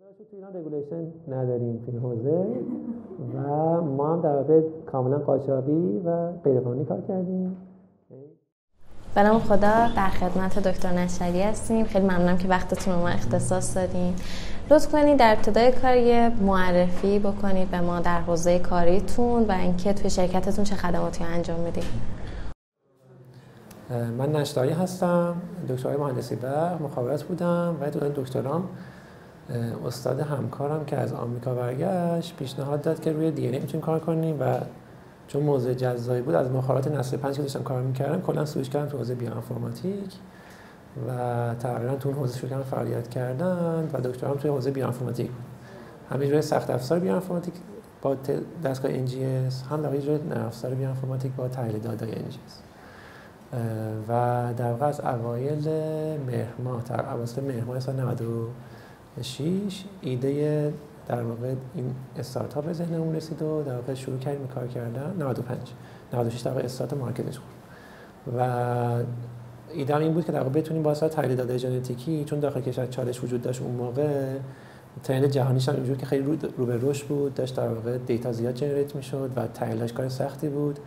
تو ایران رگولیشن نداریم تو این حوزه و ما هم در واقع کاملا قاچاقی و غیرقانونی کار کردیم. به نام خدا، در خدمت دکتر نشری هستیم. خیلی ممنونم که وقتتون رو ما اختصاص دادین. لطف کنید در ابتدای کار یه معرفی بکنید به ما در حوزه کاریتون و اینکه توی شرکتتون چه خدماتی انجام میدید. من نشری هستم، دکترای مهندسی برق مخابرات بودم و دوران دکترام استاد همکارم که از آمریکا برگشت پیشنهاد داد که روی دی ان ای میتونیم کار کنیم و چون موضوع جذابی بود از مخابرات نسل 5 که داشتم کار میکردم کلا سویچ کردم تو حوزه بیوانفورماتیک و تقریبا تو اون حوزه شروع کردم فعالیت کردن و دکترام توی حوزه بیوانفورماتیک بود. هم اجرای سخت افزار بیوانفورماتیک با دستگاه NGS، هم در اجرای نرم افزار بیوانفورماتیک با تحلیل دادای NGS. و در واقع از اوایل مهر ماه تا اواسط مهر ماه سال 96 ایده در واقع این استارتاپ به ذهنمون رسید و در واقع شروع کردیم کار کردن. 96 در واقع استارت مارکتش بود و ایده این بود که در واقع بتونیم با اساس تحلیل داده ژنتیکی، چون داخل کشور چالش وجود داشت اون موقع، ترند جهانیش هم اینجور که خیلی رو به رشد بود، داشت در واقع دیتا زیاد جنریت میشد و تحلیلش کار سختی بود.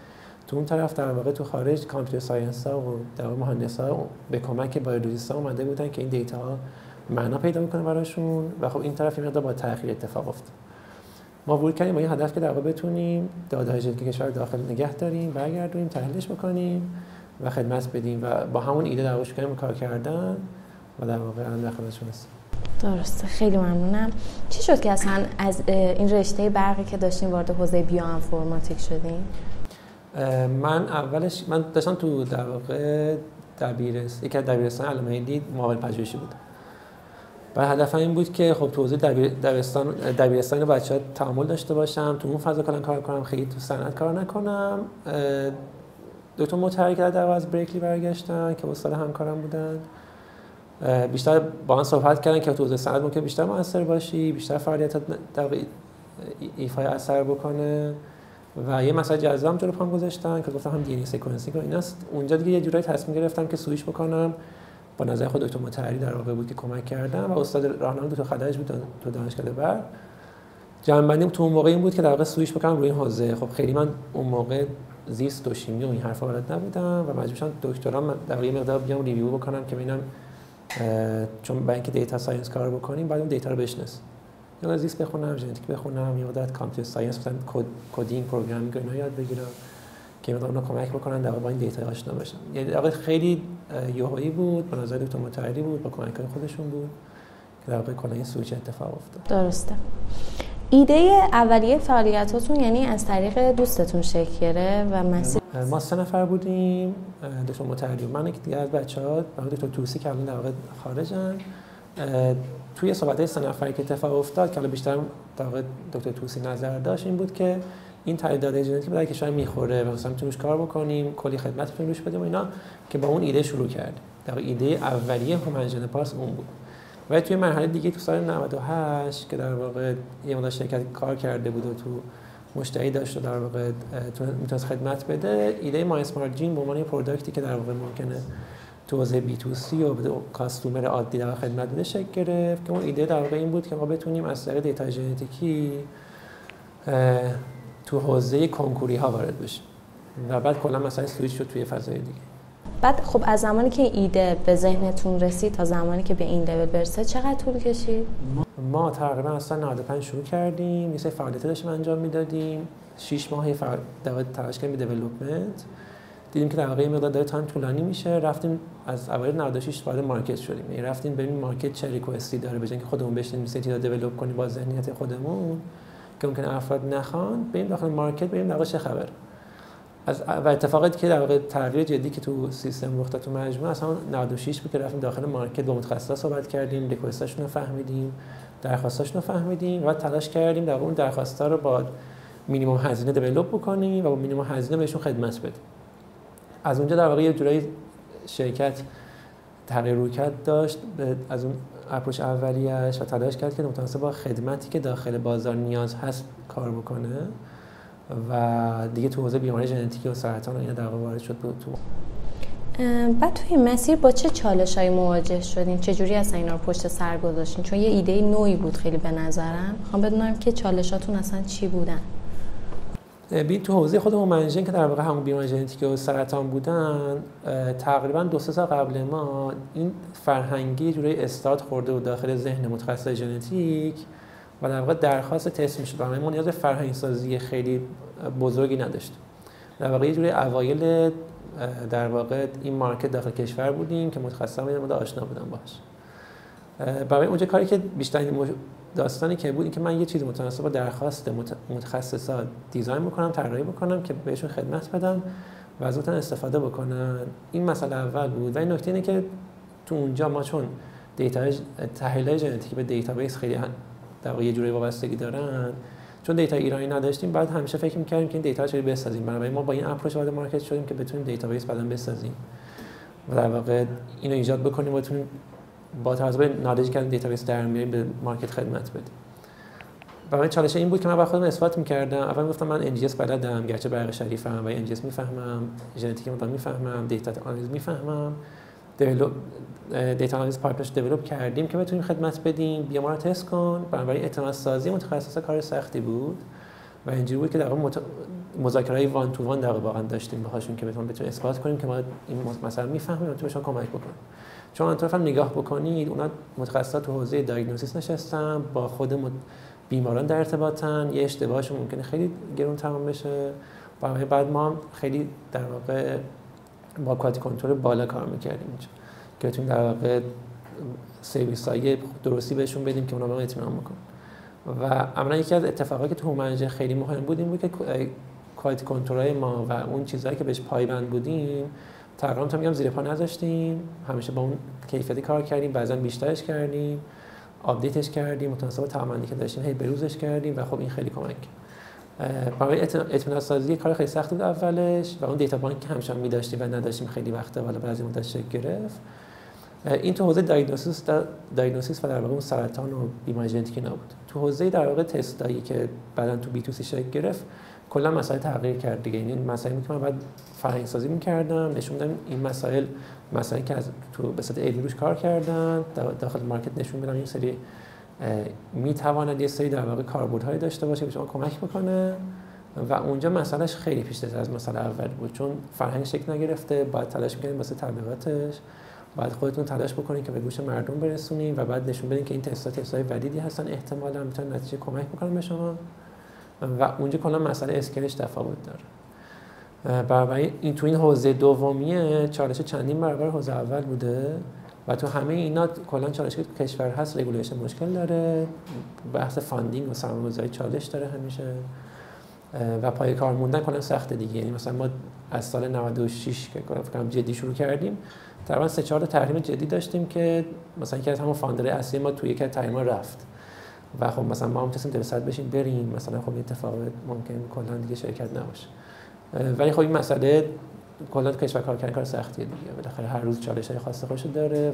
تو اون طرف در واقع تو خارج کامپیوتر ساینس ها و در واقع مهندسا به کمک بیولوژیست‌ها اومده بودن که این دیتا ها معنا پیدا کنه براشون و خب این طرف این مقدار با تأخیر اتفاق افتاد. ما ورود کردیم با این هدف که در واقع بتونیم داده‌های ژنتیک کشور داخل نگه داریم، برگردونیم، تحلیلش بکنیم و خدمت بدیم و با همون ایده در واقع شروع کردیم کار کردن و در واقع الان در خدمتشون هستیم. درسته، خیلی ممنونم. چی شد که اصلا از این رشته برقی که داشتین وارد حوزه بیوانفورماتیک شدین؟ من داشتم تو در واقع یکی از دبیرستان علامه حیدی معاون پژوهشی بود. و هدفم این بود که خب تو حوزه دبیرستان بچه‌ها تعامل داشته باشم، تو اون فضا کلا کار کنم، خیلی تو صنعت کار نکنم. دکتر مطهری که در از برکلی برگشتن که استاد همکارم بودن، بیشتر با من صحبت کردن که تو حوزه صنعت ممکن بیشتر موثر باشی، بیشتر فعالیتات در ایفای اثر بکنه و یه مسئله جذاب جلو پام گذاشتن که گفتم هم دی ان ای سکونسینگ و ایناست. اونجا دیگه یه جورایی تصمیم گرفتم که سویچ بکنم. با نظر خود دکتر مطهری در واقع بود که کمک کردم و استاد راهنما دکتر خدرج بود تو دانشکده برق. جنبندیم تو اون موقع این بود که در واقع سویچ بکنم روی این حوزه. خب خیلی من اون موقع زیست و شیمی و این حرفا بلد نبودم و مجبور شدم دکترام در واقع مقدار بیام ریویو بکنم که ببینم چون با اینکه دیتا ساینس کار بکنیم بعد اون دیتا رو بشناسیم. یا زیست بخونم، ژنتیک بخونم، یا مدت کامپیوتر ساینس مثلا کدینگ، پروگرامینگ اینا یاد بگیرم که اونا کمک بکنن در با این دیتا آشنا بشن. یعنی در واقع خیلی یوهایی بود، به نظر دکتر مطهری بود، با کمک‌های خودشون بود که در واقع کلا این سویچ اتفاق افتاد. درسته. ایده اولیه فعالیتاتون یعنی از طریق دوستتون شکل گرفت و مسیر ما 3 نفر بودیم، دکتر مطهری و من، یک دیگه از بچه‌ها، دکتر توسی که الان در واقع خارجن. توی صحبت‌های 3 نفری که اتفاق افتاد که بیشتر در واقع دکتر توسی نظر داشت این بود که این تحلیل داده ژنتیک به کشور میخوره و مثلا میتونیم روش کار بکنیم، کلی خدمت میتونیم روش بدیم و اینا، که با اون ایده شروع کردیم. در واقع ایده اولیه هومن پارس اون بود. و توی مرحله دیگه تو سال 98 که در واقع یه مقدار شرکت کار کرده بود و تو مشتری داشت و در واقع میتونست خدمت بده، ایده ما اسمارت جین به عنوان یه پروداکتی که در واقع ممکنه تو حوزه بی تو سی و به کاستومر عادی در خدمت بده شکل گرفت. که اون ایده در واقع این بود که ما بتونیم از طریق دیتا ژنتیکی تو حوزه کنکوری ها وارد بشیم و بعد کلا مثلا سویچ شد توی فضای دیگه. بعد خب از زمانی که ایده به ذهنتون رسید تا زمانی که به این لول برسه چقدر طول کشید؟ ما تقریبا از سال 95 شروع کردیم، یه سری فعالیت داشتیم انجام میدادیم، 6 ماه تلاش کردیم به دیولپمنت. دیدیم که در واقع مقدار داره تایم طولانی میشه، رفتیم از اوایل 96 وارد مارکت شدیم. یعنی رفتیم ببینیم مارکت چه ریکوئستی داره، به جای اینکه خودمون بشینیم سیتی رو دیولپ کنیم با ذهنیت خودمون که ممکنه افراد نخوان، بریم داخل مارکت ببینیم در واقع چه خبره. و اتفاقاتی که در واقع تغییر جدی که تو سیستم رخ داد تو مجموعه اصلا 96 بود که رفتیم داخل مارکت با متخصصا صحبت کردیم، ریکوئستاشون رو فهمیدیم، درخواستاشون رو فهمیدیم و تلاش کردیم در واقع اون درخواستا رو با مینیمم هزینه دیولپ بکنیم و با مینیمم هزینه بهشون خدمت بدیم. از اونجا در واقع یه جورایی شرکت تغییر رویکرد داشت از اون اپروچ اولیه‌اش و تلاش کرد که متناسب با خدمتی که داخل بازار نیاز هست کار بکنه و دیگه تو حوزه بیماری ژنتیکی و سرطان و اینا در واقع وارد شد تو. بعد توی این مسیر با چه چالش‌هایی مواجه شدین؟ چجوری اصلا اینا رو پشت سر گذاشتین؟ چون یه ایده نوعی بود خیلی به نظرم. میخوام بدونم که چالشاتون اصلا چی بودن؟ تو حوزه خودمون منیجینگ که در واقع همون بیماری ژنتیک و سرطان بودن، تقریبا 2-3 سال قبل ما این فرهنگی جوری استارت خورده و داخل ذهن متخصص ژنتیک و در واقع درخواست تست میشد. برای ما نیاز به فرهنگ سازی خیلی بزرگی نداشت. در واقع یه جوری اوایل در واقع این مارکت داخل کشور بودیم که متخصصا یه مقدار آشنا بودن باهاش. برای اونجا کاری که بیشتر داستانی که بود این که من یه چیز متناسب با درخواست متخصصا دیزاین بکنم، طراحی بکنم که بهشون خدمت بدم و از اون استفاده بکنن. این مسئله اول بود. و این نکته اینه که تو اونجا ما چون تحلیل ژنتیکی به دیتابیس خیلی در واقع یه جوری وابستگی دارن، چون دیتا ایرانی نداشتیم بعد همیشه فکر می‌کردیم که این دیتا رو چجوری بسازیم. بنابراین ما با این اپروچ وارد مارکت شدیم که بتونیم دیتابیس بعداً بسازیم و در واقع اینو ایجاد بکنیم و بتونیم با توجه به نالجی که دیتابیس در میاریم به مارکت خدمت بدیم. برای چالش این بود که من با خودم اثبات می‌کردم. اول گفتم من NGS بلدم، گرچه برق شریفم و NGS می‌فهمم، ژنتیک مدام می‌فهمم، دیتا آنالیز می‌فهمم. دیتا آنالیز پایپلاش دیولپ کردیم که بتونیم خدمت بدیم. بیا ما رو تست کن. بنابراین اعتماد سازی متخصصا کار سختی بود و اینجوری بود که در واقع مذاکره‌های وان تو وان در واقع داشتیم باهاشون که بتونیم اثبات کنیم که ما این مثلا می‌فهمیم و بهشون کمک بکنیم. چون اون طرف هم نگاه بکنید اونا متخصصا تو حوزه دیاگنوستیس نشستن، با خود بیماران در ارتباطن، یه اشتباهشون ممکنه خیلی گرون تمام بشه. بعد ما خیلی در واقع با کوالیتی کنترل بالا کار می‌کردیم اینجا که بتونیم در واقع سرویس‌های درستی بهشون بدیم که اونا رو اطمینان بکنن. و عملاً یکی از اتفاقاتی که تو منیجینگ خیلی مهم بود این بود که کوالیتی کنترل ما و اون چیزهایی که بهش پایبند بودیم تقریبا تا میگم زیر پا نذاشتیم. همیشه با اون کیفیتی کار کردیم، بعضا بیشترش کردیم، آپدیتش کردیم، متناسب با تعاملی که داشتیم هی بروزش کردیم و خب این خیلی کمک کرد. برای اطمینان سازی کار خیلی سخت بود اولش و اون دیتا بانک که همیشه می‌داشتیم و نداشتیم خیلی وقته والا بعضی مدت شکل گرفت. این تو حوزه دیاگنوستیس و در واقع اون سرطان و بیماری ژنتیکی نبود. تو حوزه در واقع تستایی که بعداً تو B2C شکل گرفت کلا مسائل تغییر کرد دیگه. این مسائلی که من بعد فرهنگ سازی می‌کردم، نشون دادم این مسائلی که از تو به صورت علمی روش کار کردن داخل مارکت نشون میدم این سری میتواند یه سری در واقع کاربردهایی داشته باشه که شما کمک بکنه و اونجا مسئلهش خیلی پیش‌تر از مسئله اول بود چون فرهنگ شکل نگرفته. باید تلاش می‌کنید واسه تبلیغاتش، بعد خودتون تلاش بکنید که به گوش مردم برسونید و بعد نشون بدین که این تست‌های ولیدی هستن، احتمالاً میتونن نتیجه کمک بکنن به شما و اونجا کلا مسئله اسکیلش تفاوت داره. برای این تو این حوزه دومیه چالش چندین برابر حوزه اول بوده و تو همه اینا کلا چالشی که تو کشور هست رگولیشن مشکل داره، بحث فاندینگ و سرمایه‌گذاری چالش داره همیشه و پای کار موندن کلا سخته دیگه. یعنی مثلا ما از سال 96 که فکر جدی شروع کردیم تقریبا 3-4 تا تحریم جدی داشتیم که مثلا یکی از همون فاندرهای اصلی ما توی یک از تحریم‌ها رفت و خب مثلا ما هم تصمیم 200 بشیم بریم مثلا خب اتفاق ممکن کلا دیگه شرکت نباشه. ولی خب این مسئله کلا کشور کار کردن کار سختیه دیگه. بالاخره هر روز چالش‌های خاص خودش داره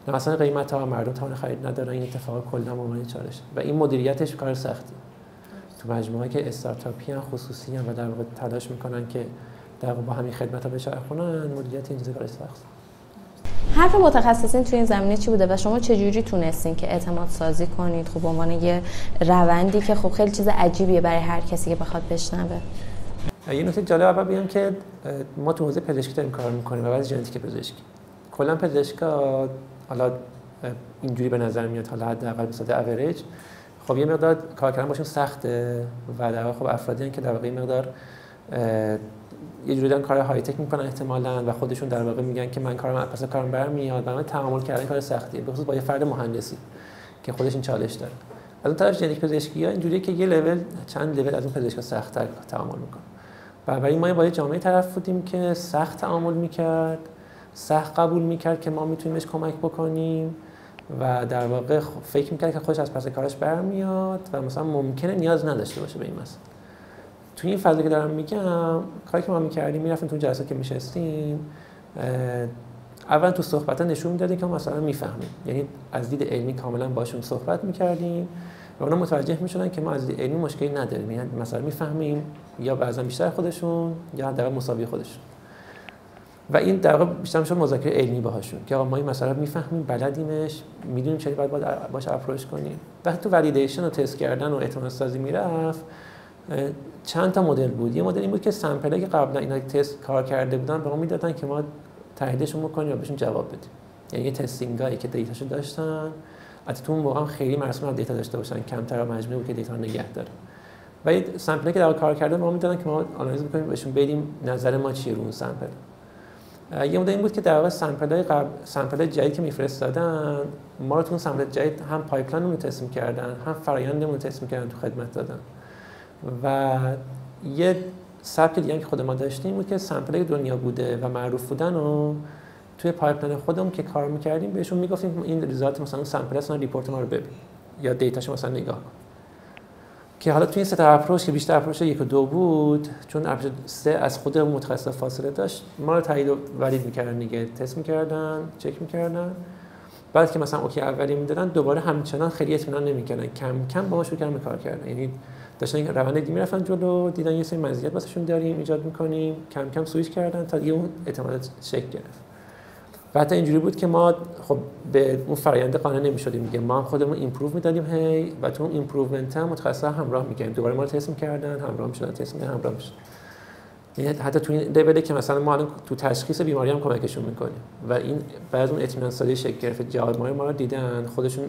و مثلا قیمت‌ها مردم توان خرید ندارن. این اتفاق کلا ممکن چالشه و این مدیریتش کار سختیه. تو مجموعه‌ای که استارتاپی ان خصوصی ان و در واقع تلاش میکنن که در واقع با همین خدمت‌ها بچرخونن، مدیریت این چیزا کار سخته. حرف متخصصین توی این زمینه چی بوده و شما چجوری تونستین که اعتماد سازی کنید خب به عنوان یه روندی که خب خیلی چیز عجیبیه برای هر کسی که بخواد بشنوه؟ یه نکته جالب اول بگم که ما تو حوزه پزشکی داریم کار می‌کنیم و بعد ژنتیک پزشکی. کلا پزشکا حالا اینجوری به نظر میاد حالا حداقل به صورت اوریج خب یه مقدار کار کردن باشون سخته و در واقع خب افرادی هستن که در واقع این مقدار یه جوری دارن کار های تک میکنن احتمالاً و خودشون در واقع میگن که من کارم برمیاد. برای تعامل کردن کار سختیه به خصوص با یه فرد مهندسی که خودش این چالش داره. از اون طرف ژنتیک پزشکی‌ها اینجوریه که یه لول چند لول از اون پزشکا سخت‌تر تعامل میکنن. برای ما با یه جامعه طرف بودیم که سخت تعامل میکرد، سخت قبول میکرد که ما میتونیم بهش کمک بکنیم و در واقع فکر میکرد که خودش از پس کارش برمیاد و مثلا ممکنه نیاز نداشته باشه به این مسئله. تو این فضایی که دارم میگم کاری که ما میکردیم میرفتیم تو جلسات که میشستیم اول تو صحبت‌ها نشون میدادیم که ما مثلا میفهمیم، یعنی از دید علمی کاملا باشون صحبت میکردیم و اونا متوجه میشدن که ما از دید علمی مشکلی نداریم، یعنی مثلا میفهمیم یا بعضا بیشتر خودشون یا حداقل مساوی خودشون. و این در واقع بیشتر میشه مذاکره علمی باهاشون که آقا ما این مسئله رو میفهمیم، بلدیمش، میدونیم چه باید باش اپروچ کنیم. وقتی تو والیدیشن و تست کردن و احتمال سازی میرفت، چند تا مدل بود. یه مدل این بود که سامپلایی که قبلا اینا تست کار کرده بودن به ما میدادن که ما تاییدشون بکنیم و بهشون جواب بدیم. یعنی یه تستینگایی که دیتاشو داشتن، البته تو اون موقع هم خیلی مرسوم دیتا داشته باشن، کمتر مجموعه بود که دیتا رو نگه داره. و یه سامپلی که در کار کرده ما میدادن که ما آنالیز بکنیم بهشون بدیم نظر ما چیه رو اون سامپل. یه مدل این بود که در واقع سامپلای جدید که میفرستادن، ما رو تو اون سامپل جدید هم پایپلاین رو تست می‌کردن، هم فرآیندمون رو تست می‌کردن، تو خدمت دادن. و یه سبک دیگه که خود ما داشتیم بود که سامپلای دنیا بوده و معروف بودن و توی پایپلاین خودمون که کار می‌کردیم بهشون میگفتیم این ریزالت مثلا سامپل اصلا ریپورت ما رو ببین یا دیتاشو مثلا نگاه کن. که حالا توی این سه تا اپروچ که بیشتر اپروچ 1 و 2 بود، چون اپروچ 3 از خود متخصص فاصله داشت، ما رو تایید و ولید می‌کردن دیگه، تست می‌کردن، چک می‌کردن. بعد که مثلا اوکی اولی میدادن، دوباره همچنان خیلی اطمینان نمی‌کردن، کم کم با ما شروع کردن کار کردن. یعنی داشتن روند دیگه میرفتن جلو، دیدن یه سری مزیت واسهشون داریم ایجاد می‌کنیم، کم کم سویچ کردن تا دیگه اون اعتماد شکل گرفت. و حتی اینجوری بود که ما خب به اون فرآیند قانع نمی‌شدیم دیگه، ما هم خودمون ایمپروو می‌دادیم هی و تو اون ایمپروومنت هم متخصصا همراه می‌کردیم، دوباره ما رو تست می‌کردن، همراه می‌شدن، تست می‌کردن، همراه می‌شدن. یعنی حتی تو این لول که مثلا ما الان تو تشخیص بیماری هم کمکشون می‌کنیم و این بعضی اون اطمینان سازی شکل گرفت، جواب ما رو دیدن، خودشون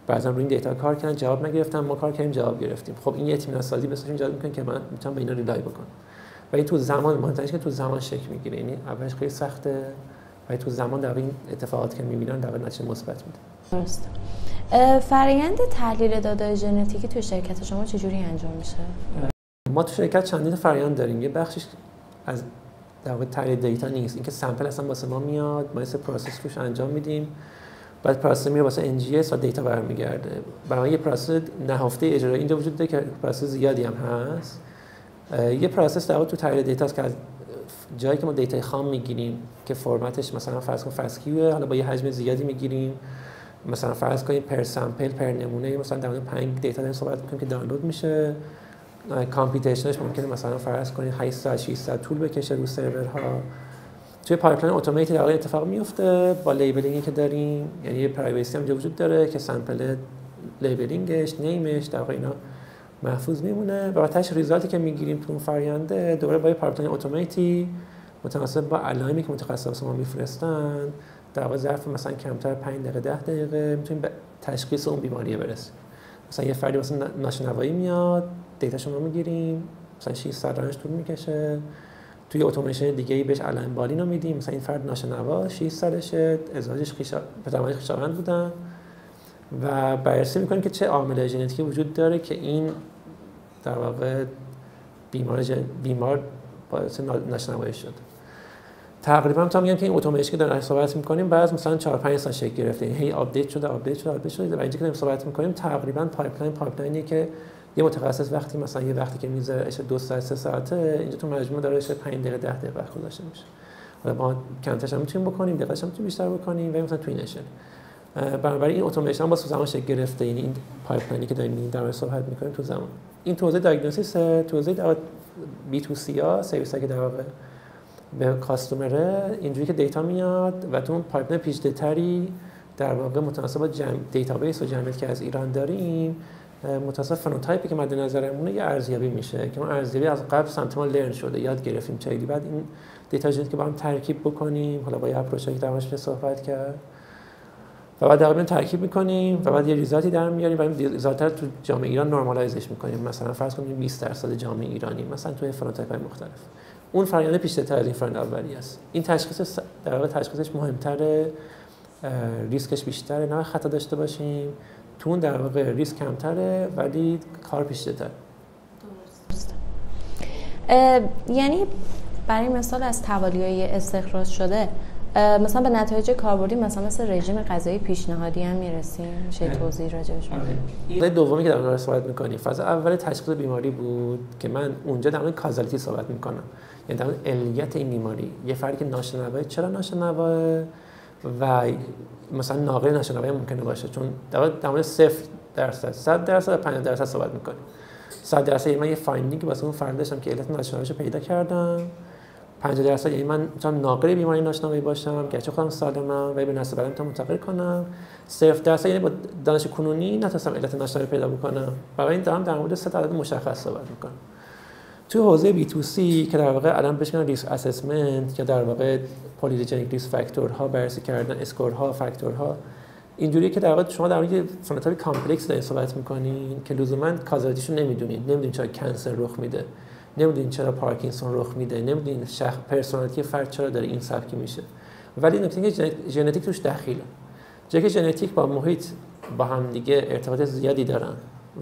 بعضا روی این دیتا کار کردن، جواب نگرفتن، ما کار کردیم جواب گرفتیم. خب این اطمینان سازی بهشون ایجاد می‌کنه که من میتونم به اینا ریلای بکنم. و این تو زمان مهم‌ترینش که تو زمان شکل می‌گیره، یعنی اولش خیلی سخته و تو زمان در این اتفاقات که می‌بینن در نتیجه مثبت میده. درست. فرآیند تحلیل داده ژنتیکی تو شرکت شما چجوری انجام میشه؟ ما تو شرکت چندین فرآیند داریم. یه بخشش از در واقع تحلیل دیتا نیست، اینکه سامپل اصلا واسه ما میاد، ما یه پروسس روش انجام میدیم، بعد پروسس میره واسه NGS و دیتا برمیگرده. برای یه پروسس نهفته اجرایی اینجا وجود داره که پروسس زیادی هم هست. یه پروسس در واقع تو تحلیل دیتا است که از جایی که ما دیتا خام میگیریم که فرمتش مثلا فرض کن فسکیوه، حالا با یه حجم زیادی میگیریم، مثلا فرض کنیم پر سامپل پر نمونه مثلا در مورد 5 دیتا داریم صحبت می‌کنیم که دانلود میشه. کامپیوتیشنش ممکنه مثلا فرض کنید 8 ساعت 6 ساعت طول بکشه رو سرورها. توی پایپلاین اتوماتیک در واقع اتفاق میفته با لیبلینگی که داریم، یعنی یه پرایوسی هم وجود داره که سامپل لیبلینگش، نیمش در واقع اینا محفوظ میمونه و بعدش ریزالتی که میگیریم تو اون فرآیند دوباره با پایپلاین اتوماتیک متناسب با علائمی که متخصص ما میفرستن در واقع ظرف مثلا کمتر 5 دقیقه 10 دقیقه میتونیم به تشخیص اون بیماری برسیم. مثلا یه فردی واسه ناشنوایی میاد، دیتاشو ما میگیریم، مثلا 6 ساعت رانش طول میکشه، توی اتوماسیون دیگه‌ای بهش علائم بالینو میدیم، مثلا این فرد ناشنوا 6 سالشه، ازدواجش پدرمادرش خویشاوند بودن و بررسی میکنیم که چه عامل ژنتیکی وجود داره که این در واقع بیمار باعث ناشنوایی شد. تقریبا تا میگم که این اتوماسیونی که داریم صحبت میکنیم بعد مثلا 4-5 سال شکل گرفته، یعنی هی آپدیت شده و اینجا که داریم صحبت میکنیم تقریبا پایپلاینی که یه متخصص وقتی مثلا یه وقتی که میذاره 2 ساعت 3 ساعته اینجا تو مجموع داره 5 دقیقه 10 دقیقه وقت گذاشته میشه. حالا ما کمترش هم میتونیم بکنیم، دقیقش هم میتونیم بیشتر بکنیم و مثلا توی نشه. بنابراین این اتوماسیون با زمان شکل گرفته، یعنی این پایپلاینی که داریم در مورد صحبت میکنیم تو زمان. این توزیع دیاگنوستیس، توزیع در B2C ها سرویس‌ها که در واقع به کاستومره، اینجوری که دیتا میاد و تو اون پایپلاین پیچیده‌تری در واقع متناسب با دیتابیس و جمعیتی که از ایران داریم، متناسب فنوتایپی که مد نظرمونه یه ارزیابی میشه که اون ارزیابی از قبل سمت ما لرن شده، یاد گرفتیم چیلی، بعد این دیتا ژنتیک که با هم ترکیب بکنیم، حالا با یه اپروچی که در موردش صحبت کرد و بعد در ترکیب می‌کنیم و بعد یه ریزالتی در میاریم و این ریزالت رو تو جامعه ایران نورمالایزش می‌کنیم. مثلا فرض کنیم 20% جامعه ایرانی مثلا توی فنوتایپ‌های مختلف. اون فرآیند پیش‌تر از این فرآیند اولیه است. این تشخیص در واقع تشخیصش مهم‌تره، ریسکش بیشتره، نه خطا داشته باشیم. تو اون در واقع ریسک کمتره ولی کار پیش‌تره. درست. یعنی برای مثال از توالیه‌های استخراج شده مثلا به نتایج کاربردی مثل رژیم غذایی پیشنهادی هم میرسیم، میشه توضیح راجعش بدید؟ این دومی که در مورد صحبت می‌کنیم فاز اول تشخیص بیماری بود که من اونجا در مورد کازالیتی صحبت می‌کنم، یعنی در مورد علت این بیماری. یه فردی که ناشنواه چرا ناشنواه و مثلا ناقل ناشنوایی ممکنه باشه، چون در مورد 0%، 100% و 50% صحبت می‌کنیم. 100% من یه فایندینگ واسه اون فرد داشتم که علت ناشنواییشو پیدا کردم، 50% یعنی من میتونم ناقل بیماری ناشنامی باشم گرچه خودم سالمم ولی به نسل بعدم میتونم منتقل کنم. 0% یعنی با دانش کنونی نتونستم علت ناشنامی پیدا بکنم. برای این دارم در مورد 3 عدد مشخص صحبت میکنم. توی حوزه B2C که در واقع الان بهش میگن ریسک اسسمنت که در واقع پلیجنیک ریسک فاکتورها بررسی کردن، اسکورها، فاکتورها، اینجوریه که در واقع شما در مورد فنوتایپ کامپلکس دارین صحبت میکنین که لزوما کازالیتیشو نمیدونین چرا کانسر رخ میده، نمیدونین چرا پارکینسون رخ میده، نمیدونین پرسونالیتی فرد چرا داره این سبکی میشه. ولی نکته که ژنتیک توش دخیله. جایی که ژنتیک با محیط با هم دیگه ارتباط زیادی دارن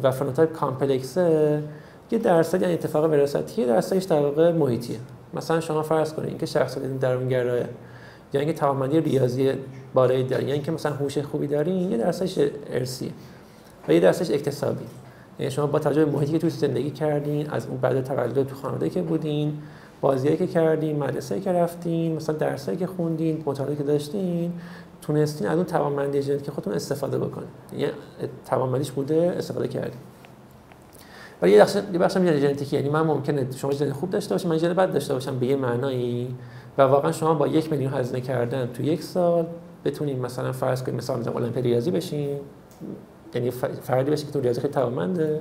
و فنوتایپ کامپلکسه، یه درصد یعنی اتفاق وراثتی، درصدش در واقع محیطیه. مثلا شما فرض کنید اینکه شخصیت درونگرایه یا اینکه توانمندی ریاضی بالایی دارین یا اینکه مثلا هوش خوبی دارین، یه درصدش ارثیه و یه درصدش اکتسابی. یعنی شما با توجه به محیطی که توی زندگی کردین، از اون بعد تولد تو خانواده که بودین، بازیایی که کردین، مدرسه‌ای که رفتین، مثلا درسایی که خوندین، مطالعاتی که داشتین، تونستین از اون توانمندی ژنتیک خودتون استفاده بکنین. یعنی توانمندیش بوده، استفاده کردین. ولی یه بخش ژنتیکی، یعنی من ممکنه شما ژن خوب داشته باشم، من ژن بد داشته باشم به یه معنایی و واقعا شما با 1 میلیون هزینه کردن تو 1 سال بتونین مثلا فرض کنید مثلا المپیک ریاضی بشین، یعنی فردی بشین که تو ریاضی خیلی توانمنده.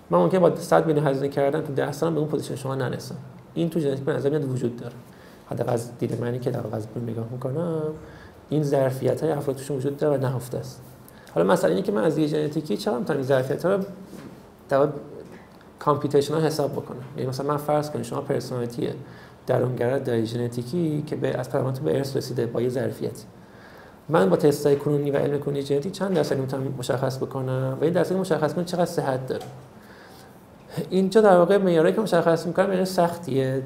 من ممکنه با 100 میلیون هزینه کردن تو 10 سال به اون پوزیشن شما نرسم. این تو ژنتیک به نظر میاد وجود داره. حداقل از دید منی که در واقع از نگاه میکنم این ظرفیت‌های افراد توشون وجود داره و نهفته است. حالا مثلا اینه که من از ژنتیکی چرا میتونم این ظرفیت‌ها رو در کامپیوتیشنال حساب بکنم. یعنی مثلا من فرض کنید شما پرسونالیتی درونگرا داری ژنتیکی که به از پدرمتون به ارث رسیده با یه ظرفیت. من با تست‌های کنونی و علم کنونی ژنتیک چند درصد میتونم مشخص بکنم و این درصد مشخص کنم چقدر صحت داره. اینجا در واقع معیاری که مشخص می‌کنم معیار سختیه،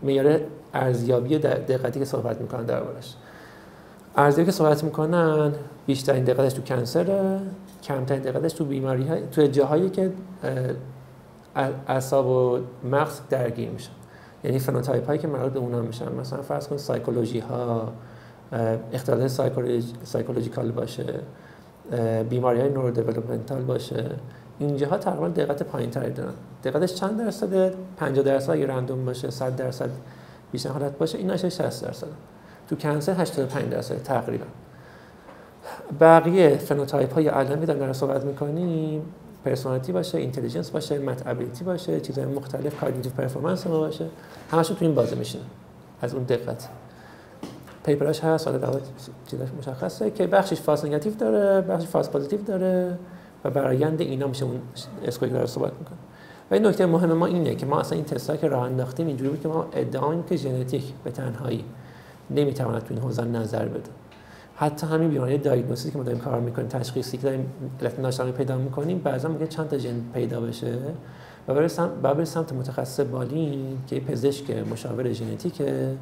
معیار ارزیابی دقتی که صحبت می‌کنن دربارش. ارزیابی که صحبت می‌کنن بیشترین دقتش تو کانسره، کمترین دقتش تو بیماری‌های تو جاهایی که اعصاب و مغز درگیر میشن، یعنی فنوتایپ هایی که مربوط به اونا میشن. مثلا فرض کن سایکولوژی ها، اختلالات سایکولوژیکال باشه، بیماری های نورو دیولپمنتال باشه، اینجاها تقریبا دقت پایین‌تری دارن. دقتش چند درصده؟ 50% اگه رندوم باشه، 100% بیشتر حالت باشه، ایناش 60%. تو کانسر 85% تقریبا. بقیه فنوتایپ های علمی که داریم صحبت می‌کنیم، پرسونالیتی باشه، اینتلیجنس باشه، مت ابیلیتی باشه، چیزهای مختلف، کاگنیتیو پرفورمنس ما باشه، همشون تو این بازه میشینه از اون دقت. پیپراش هست، حالا در چیزاش مشخصه که بخشش فالس نگاتیو داره، بخشش فالس پوزیتیو داره و برآیند اینا میشه اون اسکوئر رو صحبت می‌کنه. و این نکته مهم ما اینه که ما اصلا این تست‌ها که راه انداختیم اینجوری بود که ما ادعا می‌کنیم که ژنتیک به تنهایی نمی‌تواند تو این حوزه نظر بده. حتی همین بیماری دیاگنوستیک که ما داریم کار می‌کنیم، تشخیصی که داریم علت ناشنامی پیدا می‌کنیم، بعضا میگه چند تا ژن پیدا بشه و برای سمت متخصص بالین که پزشک مشاور ژنتیکه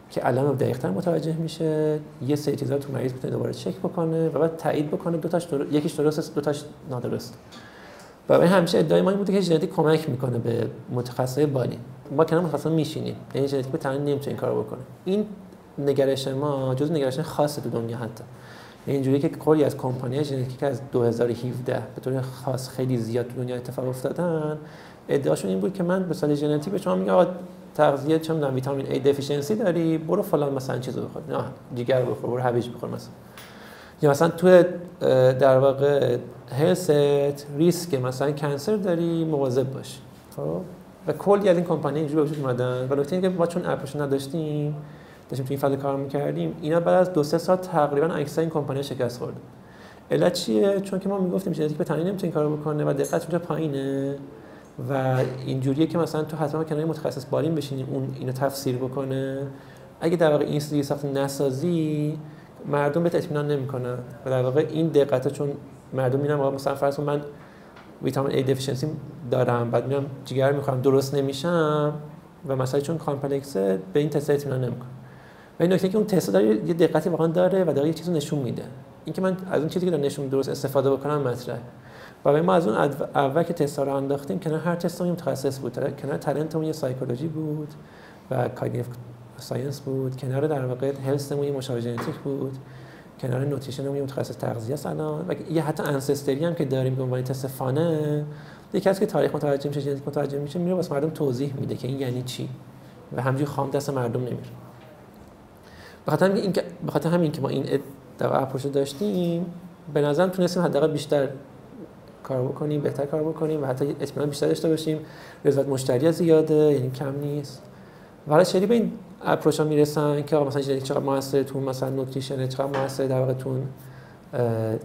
که علائم دقیق‌تر متوجه میشه، یه سری چیزا تو مریض میتونه دوباره چک بکنه و بعد تایید بکنه یکیش درسته، دوتاش نادرست. و همیشه ادعای ما این بوده که ژنتیک کمک میکنه به متخصص بالین. ما کنار متخصص میشینیم، یعنی ژنتیک به تنهایی نمیتونه این کارو بکنه. این نگرش ما جزو نگرش خاص تو دنیا حتی اینجوری که کلی از کمپانی‌های ژنتیکی که از 2017 به طور خاص خیلی زیاد تو دنیا اتفاق افتادن، ادعاشون این بود که من به صورت ژنتیک به شما میگم آقا تغذیه چه می‌دونم ویتامین A دفیشنسی داری، برو فلان مثلا چیزو بخور، نه جگر بخور، برو هویج بخور مثلا. یا مثلا تو در واقع هلست ریسک مثلا کانسر داری، مواظب باش. خب و کلی از این کمپانی اینجوری به وجود اومدن و نکته اینه که ما چون اپش نداشتیم، داشتیم تو این فضا کار می‌کردیم، اینا بعد از 2-3 سال تقریبا اکثر این کمپانی‌ها شکست خوردن. علت چیه؟ چون که ما میگفتیم ژنتیک به تنهایی نمیتونه این کارو بکنه و دقت اونجا پایینه و اینجوریه که مثلا تو حتما کنار متخصص بالین بشینیم اون اینو تفسیر بکنه. اگه در واقع این سری ساخت نسازی، مردم بهت اطمینان نمیکنن و در واقع این دقت چون مردم میرن مثلا فرض کن من ویتامین A دفیشنسی دارم، بعد میرم جگر میخورم درست نمیشم و مثلا چون کامپلکسه به این تست اطمینان نمیکنه. و این نکته که اون تست داره یه دقتی واقعا داره و داره یه چیزو نشون میده. اینکه من از اون چیزی که داره نشون درست استفاده بکنم مطرحه. و ما از اون اول که تستا رو انداختیم کنار هر تست متخصص بود، کنار تالنتمون یه سایکولوژی بود و کاگنیتیو ساینس بود، کنار در واقع هلستمون یه مشاور ژنتیک بود، کنار نوتریشنمون یه متخصص تغذیه است الان و یه حتی انسستری هم که داریم به عنوان تست فانه. یکی از که تاریخ متوجه میشه، ژنتیک متوجه میشه، میره واسه مردم توضیح میده که این یعنی چی. و همینجوری خام دست مردم نمیره. به خاطر همین که ما این اپروچ داشتیم، به نظرم تونستیم حداقل بیشتر کار بکنیم، بهتر کار بکنیم و حتی اطمینان بیشتر داشته باشیم. رضایت مشتری زیاده، یعنی کم نیست. و حالا چجوری به این اپروچ ها میرسن که مثلا چقدر موثره تو مثلا نوتریشن، چقدر موثره در واقع تو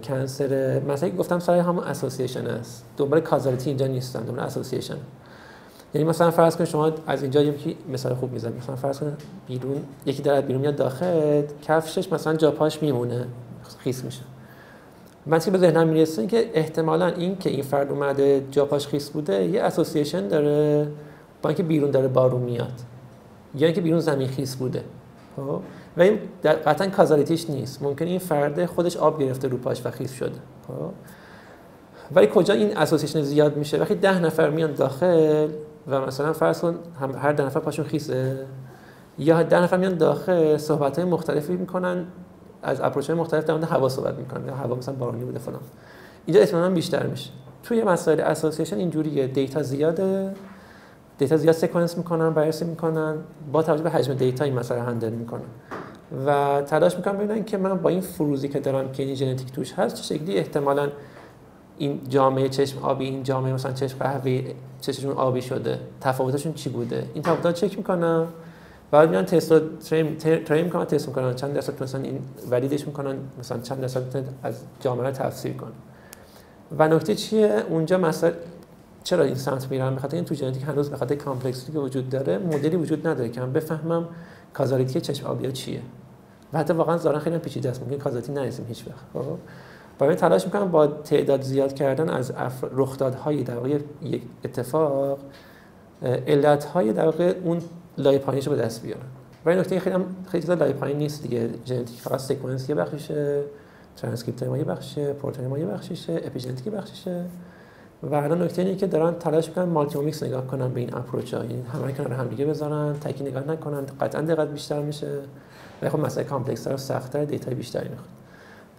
کانسر. مثلا گفتم سر همون اسوسییشن است، دنبال کازالیتی اینجا نیستن، دنبال اسوسییشن. یعنی مثلا فرض کن شما از اینجا یکی مثال خوب میزنید، مثلا فرض کن بیرون یکی در بیرون میاد داخل، کفشش مثلا جا پاش میمونه، خیس میشه. من چیزی به ذهنم میرسه که احتمالاً این که این فرد اومده جا پاش خیس بوده یه اسوسییشن داره با اینکه بیرون داره بارون میاد، یا اینکه بیرون زمین خیس بوده. خب و این قطعاً کازالیتیش نیست، ممکنه این فرد خودش آب گرفته رو پاش و خیس شده. خب ولی کجا این اسوسییشن زیاد میشه؟ وقتی 10 نفر میان داخل و مثلا فرض کن هر 10 نفر پاشون خیسه، یا 10 نفر میان داخل صحبت‌های مختلفی میکنن، از اپروچ‌های مختلف در مورد هوا صحبت میکنن، یا هوا مثلا بارونی بوده فلان، اینجا اطمینان بیشتر میشه. توی مسائل اسوسییشن اینجوریه، دیتا زیاد سکانس میکنن، بررسی میکنن، با توجه به حجم دیتا این مسئله هندل میکنن و تلاش میکنن ببینن که من با این فروزی که دارم که این ژنتیک توش هست چه شکلی احتمالاً این جامعه چشم آبی، این جامعه مثلا چشم قهوه‌ای چشمشون آبی شده، تفاوتشون چی بوده. این تفاوت‌ها چک میکنن، بعد میان تست رو ترین میکنن، تست میکنن چند درصد مثلا این ولیدش میکنن، مثلا چند درصد از جامعه رو تفسیر کنن. و نکته چیه اونجا؟ مثلا چرا این سمت میرن؟ به خاطر این تو ژنتیک هنوز به خاطر کامپلکسیتی که وجود داره مدلی وجود نداره که من بفهمم کازالیتی چشم آبیا چیه. و حتی واقعا ظاهرا خیلی پیچیده است، ممکن کازالیتی نرسیم هیچ وقت. خب برای تلاش میکنم با تعداد زیاد کردن از رخدادهای در واقع یک اتفاق علتهای در واقع اون لایه پایینش رو به دست بیارن. و این نکته خیلی چیزا لایه پایین نیست دیگه، ژنتیک فقط سکونس یه بخششه، ترانسکریپتوم ما یه بخشه، پروتئین ما یه بخششه، اپیژنتیک بخششه. و الان نکته اینه که دارن تلاش میکنن مالتی اومیکس نگاه کنن به این اپروچ‌ها، یعنی همه کنار هم دیگه بذارن، تکی نگاه نکنن، قطعا دقت بیشتر میشه. ولی خب مسئله کامپلکس‌تر و سخت‌تر، دیتای بیشتری میخواد.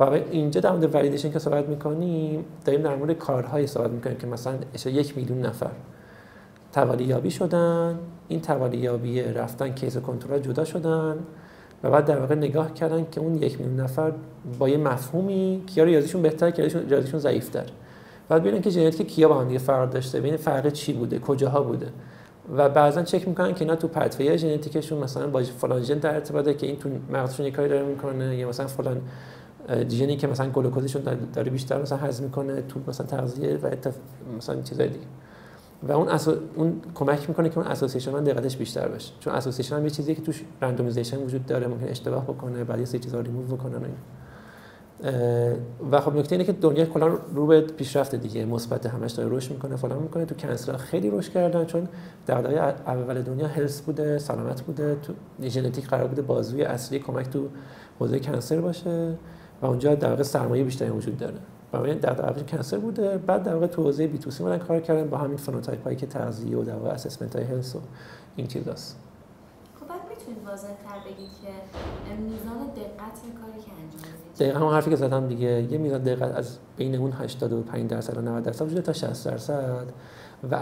و اینجا در مورد ولیدیشن که صحبت میکنیم، داریم در مورد کارهایی صحبت میکنیم که مثلا 1 میلیون نفر توالی یابی شدن، این توالی یابی رفتن کیس کنترل جدا شدن و بعد در واقع نگاه کردن که اون 1 میلیون نفر با یه مفهومی کیا ریاضیشون بهتر، کیا ریاضیشون ضعیف‌تر، بعد ببینن که ژنتیک کیا با هم دیگه فرق داشته، ببین فرق چی بوده، کجاها بوده. و بعضا چک میکنن که اینا تو پتویه ژنتیکشون مثلا با فلان ژن در ارتباطه که این تو مغزشون یه کاری داره میکنه، یا مثلا فلان ژنی که مثلا گلوکوزشون داره بیشتر مثلا هضم میکنه تو مثلا تغذیه و مثلا چیزای دیگه. و اون کمک میکنه که اون اسوسییشن من دقتش بیشتر بشه، چون اسوسییشن هم یه چیزیه که توش رندومیزیشن وجود داره، ممکن اشتباه بکنه، بعد یه سری چیزا ریموو بکنن. و خب نکته اینه که دنیا کلا رو به پیشرفت دیگه مثبت، همش داره رشد میکنه، فلان میکنه. تو کنسر خیلی رشد کردن چون دغدغه اول دنیا هلس بوده، سلامت بوده، تو ژنتیک قرار بوده بازوی اصلی کمک تو حوزه کنسر باشه و اونجا در واقع سرمایه بیشتری وجود داره. برای دغدغه اول کنسر بوده، بعد در واقع تو حوزه بی تو سی مدن کار کردن با همین فنوتایپ هایی که تغذیه و در واقع اسسمنت های هلس و این چیزاست. خب بعد میتونید واضح‌تر بگید که میزان دقت کاری که انجام میدید؟ دقیقاً همون حرفی که زدم دیگه، یه میزان دقت از بین اون 85% و 90% وجود تا 60% و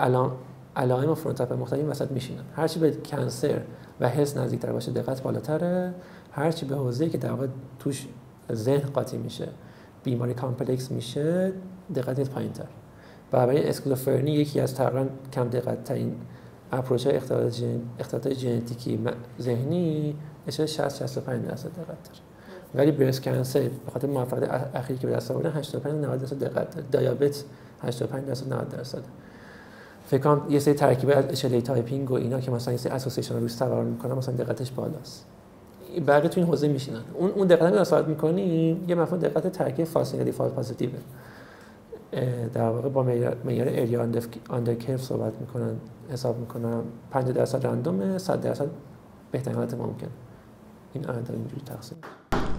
علائم فنوتایپ مختلف وسط میشینن. هر چی به کنسر و هلس نزدیکتر باشه دقت بالاتره، هر چی به حوزه‌ای که در واقع توش ذهن قاطی میشه، بیماری کامپلکس میشه، دقت پایین‌تر. و برای اسکیزوفرنی یکی از تقریباً کم دقت ترین اپروچ های اختلالات ژنتیکی ذهنی اشاره 60-65% دقت داره. ولی بریست کنسر به خاطر موفقیت اخیری که به دست آوردن 85-90% دقت داره. دیابت 85-90%. فکر کنم یه سری ترکیب از اشلی تایپینگ و اینا که مثلا یه سری اسوسییشن رو روش سوار میکنن، مثلا دقتش بالاست. بقیه تو این حوزه میشینن. اون دقت رو صحبت میکنیم، یه مفهوم دقت ترکیب فالس نگاتیو فالس پوزیتیو در واقع با معیار اریا آندر کرو صحبت میکنن، حساب میکنن 50% رندومه، 100% بهترین حالت ممکن. این عدد اینجوری تقسیم.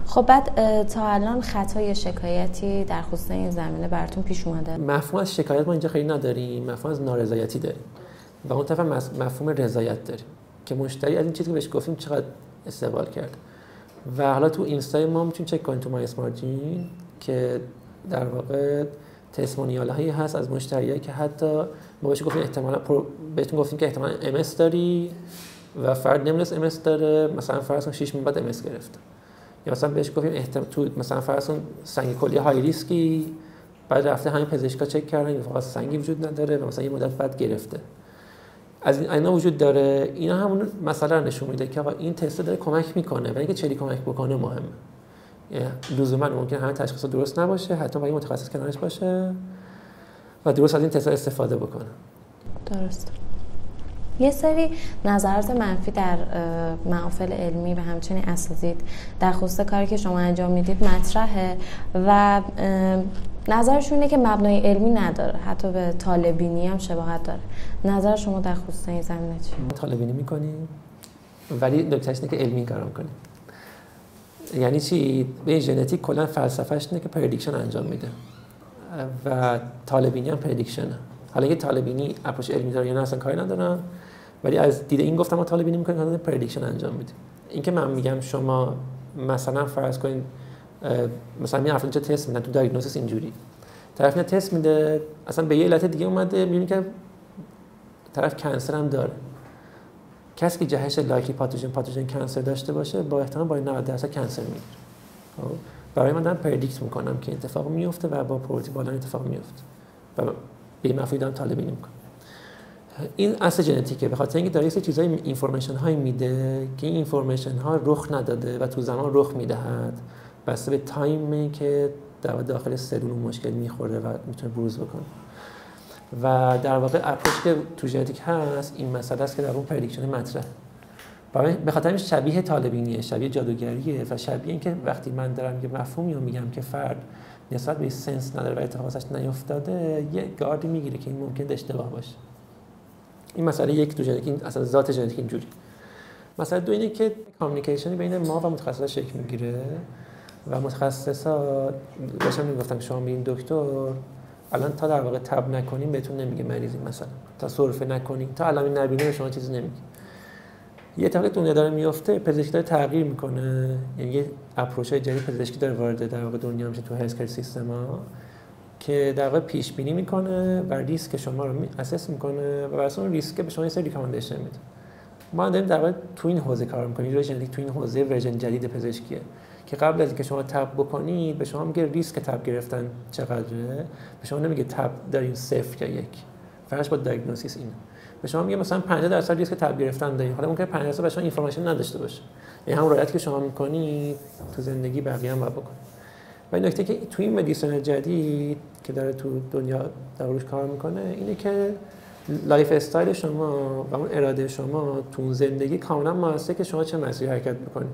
خب بعد تا الان خطای شکایتی در خصوص این زمینه براتون پیش اومده؟ مفهوم از شکایت ما اینجا خیلی نداریم، مفهوم از نارضایتی داریم و اون طرف مفهوم رضایت داریم که مشتری از این چیزی که بهش گفتیم چقدر استقبال کرد. و حالا تو اینستا ما میتونیم چک کنیم تو مای اسمارجین که در واقع تستمونیال هایی هست از مشتریایی که حتی ما بهش گفتیم احتمالاً بهتون گفتیم که احتمالاً MS داری و فرد نمیدونست MS داره، مثلا فرض کن 6 ماه بعد MS گرفته، یا مثلا بهش گفتیم تو مثلا فرض کن سنگ کلیه های ریسکی، بعد رفته همین پزشکا چک کردن فقط سنگی وجود نداره و مثلا یه مدت بعد گرفته. از اینا وجود داره. اینا همون مثلا نشون میده که آقا این تست داره کمک میکنه، ولی اینکه چه کمک بکنه مهمه. یعنی لزوما ممکنه همه تشخیص درست نباشه، حتی باید متخصص کنارش باشه و درست از این تست استفاده بکنه. درست. یه سری نظرات منفی در محافل علمی و همچنین اساتید در خصوص کاری که شما انجام میدید مطرحه و نظرشون اینه که مبنای علمی نداره، حتی به طالع‌بینی هم شباهت داره. نظر شما در خصوص این زمینه چیه؟ ما طالع‌بینی میکنیم ولی نکتهش اینه که علمی کار میکنیم. یعنی چی؟ به ژنتیک کلا فلسفه‌اش اینه که پردیکشن انجام میده و طالع‌بینی هم پردیکشنه. حالا یه طالع‌بینی اپروچ علمی داره یا نه اصلا کاری ندارم، ولی از دید این گفتم ما طالع‌بینی میکنیم که پردیکشن انجام میدیم. این که من میگم شما مثلا فرض کنید مثلا یه افراد تست میدن تو دیاگنوستیس اینجوری، طرف میاد تست میده اصلا به یه علت دیگه اومده، میبینی که طرف کنسر هم داره. کسی که جهش لایکلی پاتوژن کانسر داشته باشه با احتمال با 90% کنسر میگیره. برای من دارم پردیکت میکنم که اتفاق میفته و با پروبابیلیتی بالا اتفاق میفته و به این مفهوم دارم طالع‌بینی میکنم. این اصل ژنتیکه، به خاطر اینکه داره یه چیزای اینفورمیشن هایی میده که این اینفورمیشن ها رخ نداده و تو زمان رخ میدهد بسته به تایمی که داخل سلول مشکل میخوره و میتونه بروز بکنه. و در واقع اپروچ که تو ژنتیک هست این مسئله است که در اون پردیکشن مطرح. به خاطر همین شبیه طالع‌بینیه، شبیه جادوگریه و شبیه این که وقتی من دارم یه مفهومی رو میگم که فرد نسبت به سنس نداره و اتفاقش نیفتاده، یه گاردی میگیره که این ممکنه اشتباه باشه. این مسئله یک تو ژنتیک، این اصلا ذات ژنتیک اینجوری. مسئله دو اینه که کامیونیکیشن بین ما و متخصصا شکل میگیره و متخصصا داشتم میگفتم شما میرین دکتر الان تا در واقع تب نکنیم بهتون نمیگه مریضی، مثلا تا سرفه نکنیم، تا علائم نبینه به شما چیزی نمیگه. یه اتفاقی دنیا داره میفته، پزشکی داره تغییر میکنه، یعنی یه اپروچ‌های جدید پزشکی داره وارد در واقع دنیا میشه تو هلت کیر سیستما که در واقع پیش بینی میکنه و ریسک شما رو اسس میکنه و واسه اون ریسک به شما یه سری ریکامندیشن میده. ما داریم در واقع تو این حوزه کار میکنیم، ژنتیک تو این حوزه ورژن جدید پزشکیه که قبل از اینکه شما تب بکنید به شما میگه ریسک تب گرفتن چقدره، به شما نمیگه تب دارین 0 یا 1، فرقش با دیاگنوستیس اینه. به شما میگه مثلا 50% ریسک تب گرفتن دارین، حالا ممکنه 50% به شما اینفورمیشن نداشته باشه. یعنی همون رعایتی که شما میکنید تو زندگی بقیه هم باید بکنید. و این نکته که تو این مدیسین جدید که داره تو دنیا روش کار میکنه اینه که لایف استایل شما و اون اراده شما تو زندگی کاملا مناسبه که شما چه مسیری حرکت بکنید.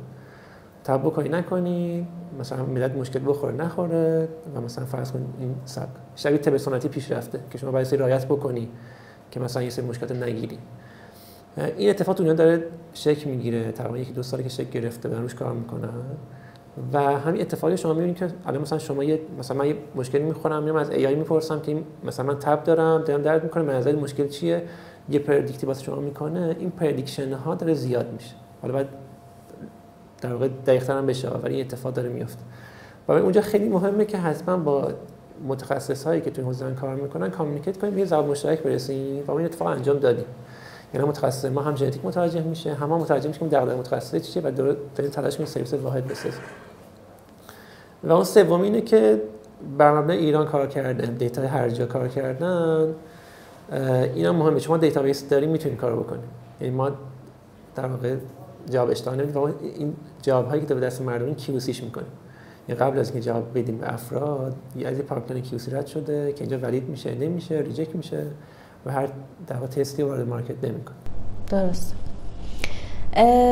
تب بکنی نکنی، مثلا ملت مشکل بخوره نخوره و مثلا فرض کن این شبیه طب سنتی پیش رفته که شما باید رعایت بکنی که مثلا یه سری مشکلات نگیری. این اتفاق دنیا داره شکل میگیره، تقریبا 1-2 ساله که شکل گرفته دارن روش کار میکنن و همین اتفاقی شما میبینید که الان مثلا شما مثلا من یه مشکلی میخورم میام از AI میپرسم که مثلا من تب دارم درد میکنه، به نظر مشکل چیه، یه پردیکتی واسه شما میکنه. این پردیکشن ها داره زیاد میشه، حالا بعد در واقع دقیق‌تر هم بشه ولی این اتفاق داره میفته و اونجا خیلی مهمه که حتما با متخصصایی که تو این حوزه کار میکنن کامیونیکیت کنیم، یه ضابط مشترک برسیم و این اتفاق انجام دادیم. یعنی متخصص ما هم ژنتیک متوجه میشه، هم متوجه میشه که دغدغه متخصص چیه و داریم تلاش می‌کنیم سرویس واحد بسازیم. و اون سوم اینه که بر مبنای ایران کار کردن، دیتا هر جا کار کردن، اینا مهمه. شما دیتابیس دارین میتونید کارو بکنید. یعنی ما در واقع جواب اشتباه نمیدیم و این جواب هایی که به دست مردم کیوسیش میکنیم. یعنی قبل از اینکه جواب بدیم به افراد یه از پایپلاین کیوسی رد شده که اینجا ولید میشه، نمیشه، ریجکت میشه و هر در واقع تستی وارد مارکت نمیکنه. درست.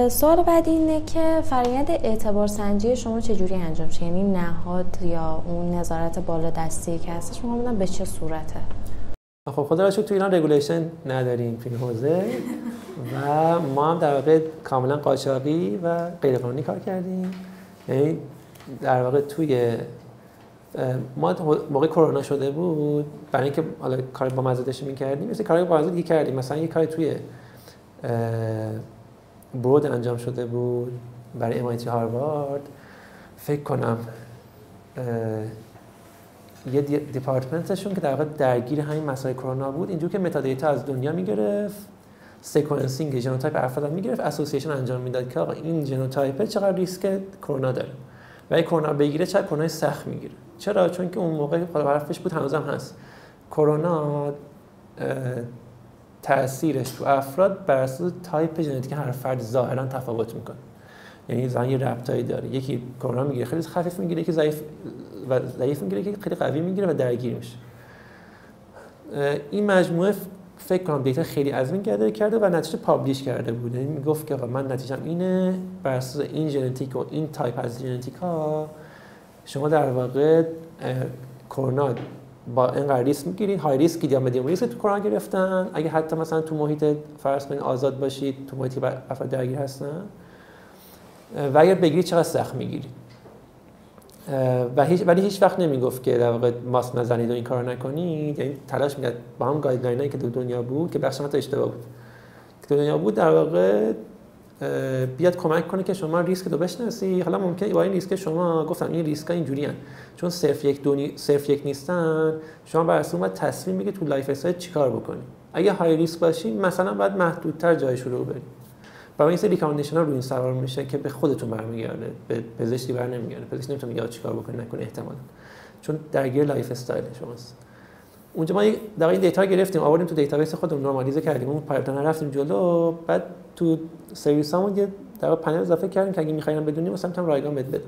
سوال بعدی اینه که فرآیند اعتبار سنجی شما چجوری انجام میشه؟ یعنی نهاد یا اون نظارت بالادستی که هستش شما میدونم به چه صورته؟ خب خدا را شکر تو ایران رگولیشن نداریم تو این حوزه و ما هم در واقع کاملا قاچاقی و غیر قانونی کار کردیم. یعنی در واقع توی ما موقع کرونا شده بود، برای اینکه حالا کار با مزه داشتیم می‌کردیم، مثل کاری با مزه دیگه کردیم. مثلا یه کاری توی برود انجام شده بود برای MIT هاروارد، فکر کنم یه دیپارتمنتشون که در واقع درگیر همین مسائل کرونا بود، اینجور که متادیتا از دنیا میگرفت سکونسینگ ژنوتایپ افراد میگرفت، اسوسییشن انجام میداد که آقا این ژنوتایپ چقدر ریسک کرونا داره و اگه کرونا بگیره چقدر کرونا سخت میگیره. چرا؟ چون که اون موقع حرفش بود، هنوزم هست، کرونا تأثیرش تو افراد بر اساس تایپ ژنتیک هر فرد ظاهرا تفاوت میکنه. یعنی ظاهرا یه ربطایی داره، یکی کرونا میگیره خیلی خفیف میگیره، یکی ضعیف میگیره، یکی خیلی قوی میگیره و درگیر میشه. این مجموعه فکر کنم دیتا خیلی عظیمی کرده و نتیجه پابلیش کرده بود. یعنی میگفت که آقا من نتیجه‌ام اینه، بر اساس این ژنتیک و این تایپ از ژنتیک ها شما در واقع کرونا با اینقدر ریسک میگیرید، های ریسک یا مدیوم ریسک تو کرونا گرفتن. اگه حتی مثلا تو محیط فرض کنید آزاد باشید، تو محیطی افراد درگیر هستن، و اگر بگیرید چقدر سخت میگیرید. ولی هیچ وقت نمیگفت که در واقع ماسک نزنید و این کارو نکنید. یعنی تلاش میکرد با هم گایدلاینایی که تو دنیا بود که بخش تا اشتباه بود که تو دنیا بود در واقع بیاد کمک کنه که شما ریسک رو بشناسی. حالا ممکنه با این ریسک شما گفتم این ریسکا اینجوری ان، چون صرف یک نیستن، شما بر اساس اون باید تصمیم بگیرید تو لایف استایل چیکار بکنید. اگه های ریسک باشین مثلا باید محدودتر جای شروع برید. برای این سری ریکامندیشن ها روی این سوار میشه که به خودتون برمیگرده، به پزشکی برنمیگرده. پزشک نمیتونه بگه چیکار بکنید نکنید احتمالاً، چون درگیر لایف استایل شماست. اونجا ما در این دیتا گرفتیم، آوردیم تو دیتابیس خودمون، نورمالیزه کردیم، اون پایپلاین رفتیم جلو، بعد تو سرویسامون یه در واقع پنل اضافه کردیم که اگه می‌خوایم بدونیم مثلا میتونم رایگان بده.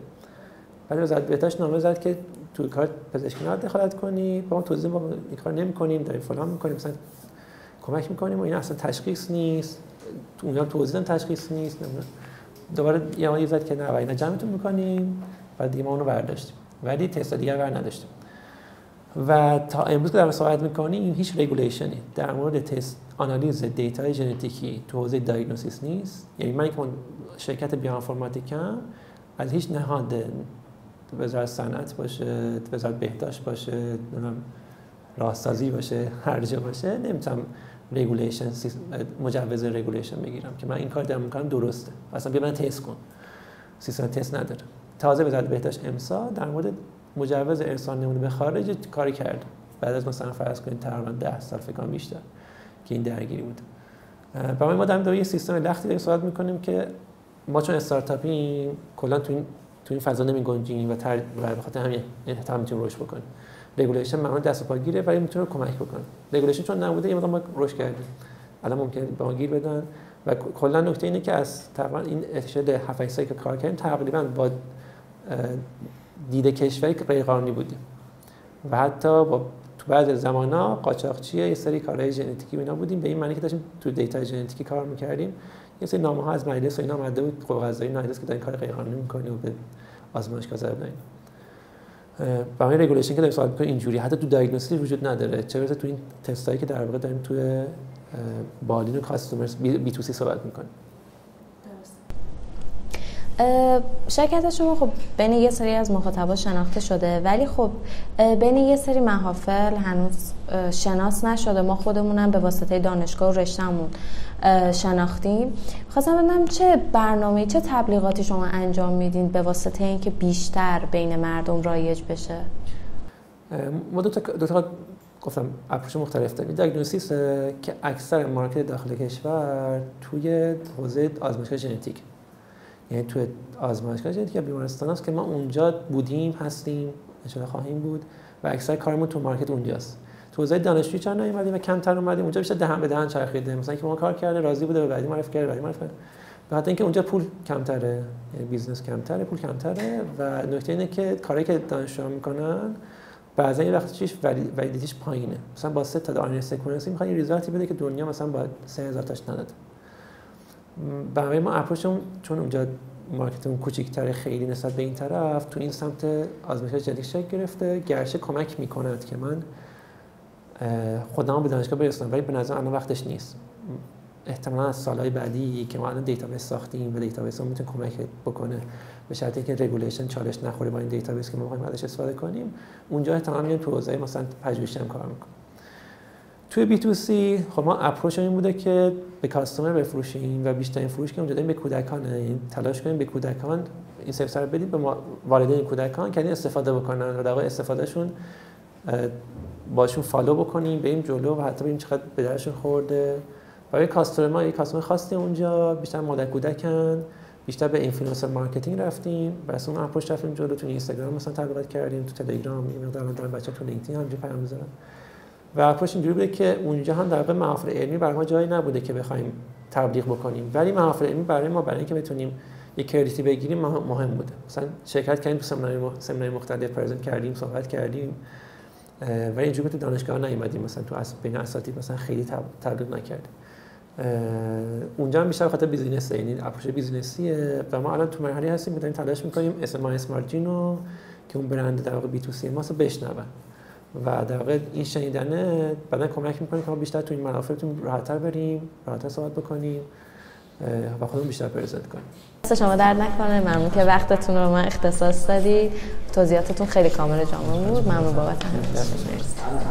بعد وزارت بهداشت نامه زد که تو کار پزشکی نباید دخالت کنی، با ما توضیح ما این کار نمی‌کنیم، داریم فلان می‌کنیم، مثلا کمک می‌کنیم و این اصلا تشخیص نیست، تو اونجا توضیح تشخیص نیست. دوباره یه مالی زد که نه اینا جمعتون می‌کنیم، بعد دیگه ما اونو برداشتیم، ولی تست دیگه بر نداشتیم. و تا امروز که داریم صحبت می‌کنیم هیچ رگولیشنی در مورد تست آنالیز دیتای ژنتیکی تو حوزه دیاگنوستیک نیست. یعنی من که شرکت بیوانفورماتیکم، از هیچ نهاد، وزارت صنعت باشه، وزارت بهداشت باشه، راهسازی باشه، هر جا باشه، نمیتونم رگولیشن مجوز رگولیشن بگیرم که من این کار دارم می‌کنم درسته، اصلا بیا من تست کن. سیستم تست نداره. تازه وزارت بهداشت امسال در مورد مجوز ارسال نمونه به خارج کاری کرد، بعد از مثلا فرض کنید تقریبا 10 سال فکر کنم بیشتر که این درگیری بود. برای ما داریم یه سیستم لختی داریم صحبت می‌کنیم که ما چون استارتاپیم کلا تو این فضا نمی‌گنجیم و به خاطر همین احتمال می‌تونیم رشد بکنیم. رگولیشن معمولا دست و پا گیره ولی میتونه کمک بکنه. رگولیشن چون نبوده یه مقدار ما رشد کردیم. الان ممکنه به ما گیر بدن و کلا نکته اینه که از تقریبا این ارشد 7 سالی که کار کردیم تقریبا با دید کشوری که غیرقانونی بودیم و حتی با تو بعضی زمانا قاچاقچی یه سری کارهای ژنتیکی اینا بودیم، به این معنی که داشتیم تو دیتا ژنتیکی کار می‌کردیم. یه سری نامه‌ها از مجلس و اینا اومده بود، قوه قضاییه مجلس که دارین کار غیرقانونی می‌کنی و به آزمایشگاه زدن. برای رگولیشن که داریم سوال می‌کنیم اینجوری حتی تو دیاگنوستیک وجود نداره، چه برسه تو این تستایی که در واقع داریم تو بالین و کاستومرز بی تو سی صحبت می‌کنیم. شرکت شما خب بین یه سری از مخاطبا شناخته شده، ولی خب بین یه سری محافل هنوز شناس نشده. ما خودمونم به واسطه دانشگاه و رشته‌مون شناختیم. خواستم بدونم چه برنامه‌ای، چه تبلیغاتی شما انجام میدین به واسطه اینکه بیشتر بین مردم رایج بشه؟ ما دو تا گفتم اپروچ مختلف داریم. دیاگنوستیس که اکثر مارکت داخل کشور توی حوزه آزمایشگاه ژنتیک، یعنی توی آزمایشگاه ژنتیک بیمارستان است که ما اونجا بودیم، هستیم، انشالله خواهیم بود و اکثر کارمون تو مارکت اونجاست. تو حوزه دانشجویی چند نیومدیم و کمتر اومدیم اونجا، بیشتر دهن به دهن چرخیده، مثلا که ما کار کرده راضی بوده به بعدی معرفی کرده، بعدی معرفی کرده. به خاطر اینکه اونجا پول کمتره، یعنی بیزنس کمتره، پول کمتره و نکته اینه که کاری که دانشجوها میکنن بعضی این وقت چیش ولیدیتیش پایینه. مثلا با 3 تا آر سکونسینگ میخواد یه ریزالتی بده که دنیا مثلا با 3000 تاش نداده. برای ما اپروچمون چون اونجا مارکتمون کوچیک‌تره خیلی نسبت به این طرف، تو این سمت آزمایش ژنتیک شکل گرفته. گرچه کمک میکند که من خودم به دانشگاه برسونم، ولی به نظر الان وقتش نیست. احتمالاً از سالهای بعدی که ما الان دیتابیس ساختیم و دیتابیسمون میتونه کمک بکنه به شرطی که رگولیشن چالش نخوره با این دیتابیس که ما می‌خوایم ازش استفاده کنیم، اونجا احتمالاً میایم تو حوزه مثلا پژوهشی هم کار می‌کنیم. توی بی تو سی خب ما اپروچ این بوده که به کاستومر بفروشیم و بیشترین فروش که اونجا داریم به کودکانه، این تلاش کنیم به کودکان این سرویس رو بدیم، به والدین کودکان که این استفاده بکنن و در واقع استفادهشون باشون فالو بکنیم، بریم جلو و حتی ببینیم چقدر به درشون خورده برای کاستمر یه کاستمر خاصی اونجا بیشتر مادر کودکن، بیشتر به اینفلوئنسر مارکتینگ رفتیم، بس اون اپروچ رفتیم جلو. تو اینستاگرام مثلا تبلیغات کردیم، تو تلگرام، این مقدار دارن بچه‌ها تو لینکدین همینجوری پیام می‌ذارن. و اپروچ اینجوری بوده که اونجا هم در واقع محافل علمی برای ما جایی نبوده که بخوایم تبلیغ بکنیم، ولی محافل علمی برای ما برای اینکه بتونیم یک کردیتی بگیریم مهم بوده. مثلا شرکت کردیم، تو سمینار مختلف پرزنت کردیم، صحبت کردیم، ولی اینجوری تو دانشگاه نیومدیم، مثلا تو بین اساتید مثلا خیلی تبلیغ نکردیم. اونجا هم بیشتر خاطر بیزینسه، یعنی اپروچ بیزینسیه و ما الان تو مرحله هستیم که داریم تلاش می‌کنیم اسم مارجینو که اون برند در واقع بی تو سی ماسو بشنون و در واقع این شنیدنه بعداً کمک می‌کنه که ما بیشتر تو این محافل راحت‌تر بریم، راحت‌تر صحبت بکنیم و خودمون بیشتر پرزنت کنیم. دست شما درد نکنه، ممنون که وقتتون رو من اختصاص دادید. توضیحاتتون خیلی کامل و جامع بود. ممنون بابت همین.